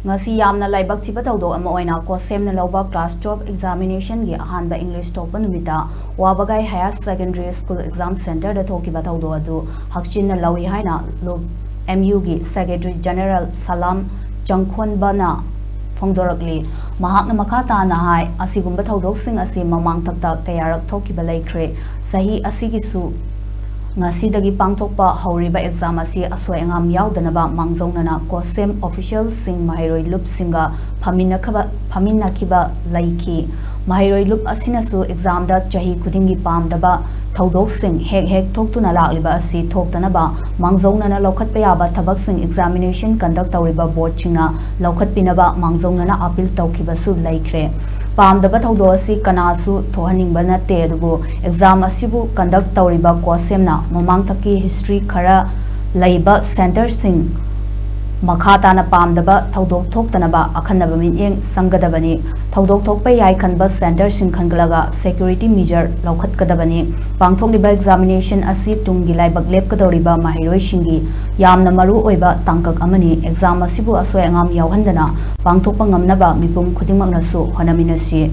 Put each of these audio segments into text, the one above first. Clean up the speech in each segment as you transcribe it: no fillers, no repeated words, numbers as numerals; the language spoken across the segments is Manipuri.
ngasi yamna laibak chiba tawdo ama oina ko semna loba class 12 examination gi ahanba English topa numita Wabagai Hr Secondary School Exam Center da thokkhiba tawdo adu hakchinna lawi haina MU gi Secretary General Salam Changkhon bana phongdorakli mahakna makata na hai asigumba tawdok sing asi mamang takta kayarak thokkhiba laikre sahi asigi su ngasidagi pangthokpa hauriba exam asi asoi angam yaudana mangjongnana kosem officials sing mahairoi lup singa phamina khiba laiki mahairoi lup asina su exam da chahi kudingi pamdaba thoudok sing hek thoktuna lakliba asi thoktanaba mangjongnana lokhatpa yaba thabak sing examination conduct tawriba board chingna lokhatpinaba mangjongnana appeal tawkhiba su laikre pamdaba thodo asi kanasu thohaningba nate adubu exam asibu conduct tawriba kosemna mamang thaki history khara laiba center sing makhata na pamdaba thodok thoktanaba akhanaba minyeng sangadabani thodok thokpa yai khanba center sing khanglaga security measure lokhatkadabani pangthokliba examination asi tungi laibak lepkadoriba mahiroi singi yamna maru oiba tangkak amani exam asibu asoi angam yawhandana pangthokpa ngamnaba mipum khudingmaknasu honaminasi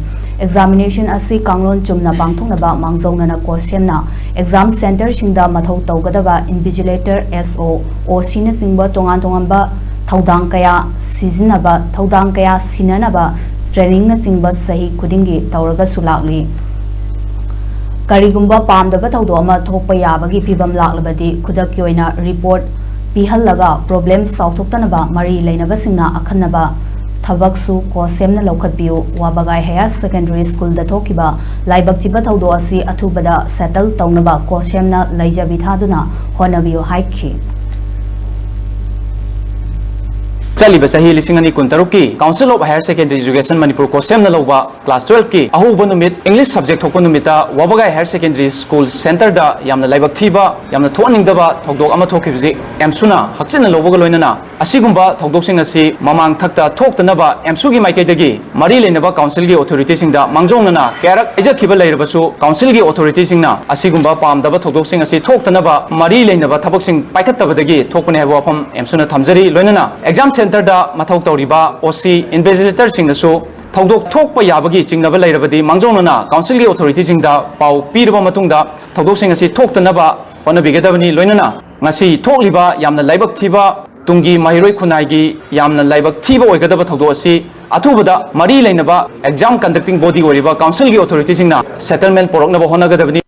examination asi kanglon chumna pangthoknaba mangjongnana kosemna exam center singda mathau tawgadaba invigilator SO OC na singba tongan thoudang kaya sizinaba thoudang kaya sinanaba training na singba sahi kudingi tawraga sulakli karigumba pamdaba thawdo ama thokpa yabagi phibam laklabadi khudakki oina report pihallaga problem sauthoktanaba mari leinaba singna akhanaba thabaksu kosemna lokhatpiu Wabagai Hr Secondary School da thokkhiba laibak chiba thawdo asi athubada settle tawnaba kosemna leijabi thaduna honabiu haikhi Chaliba sahi lisingani kuntaruki Council of Higher Secondary Education Manipur kosem na loba class 12 ki ahuba numit English subject thokpa numita Wabagai Hr Secondary School Center da yamna laibak thiba yamna thoningdaba thodok ama thokkibji emsuna hakchinna lobaga loinana asigumba thodok sing asi mamang thakta thoktanaba emsu gi maikaidagi mari lenaba council gi authority singda mangjongnana karak ejakhiba leirabasu council gi authority singna asigumba pamdaba thodok sing asi thoktanaba mari lenaba thabak sing paikhattabadagi thokpane habo afam emsuna thamjari loinana exam center da mathau tawriba OC invigilator singnasu thodok thokpa yabagi chingnaba leirabadi mangjongnana council gi authority singda pau piraba matungda thodok sing asi thoktanaba honabigadabani loinana ngasi thokliba yamna laibak thiba tungi mahiroi khunai yamna laibak thiba oigadaba thodok asi athubada mari leinaba exam conducting body oriba council gi authority singna settlement poroknaba honagadabani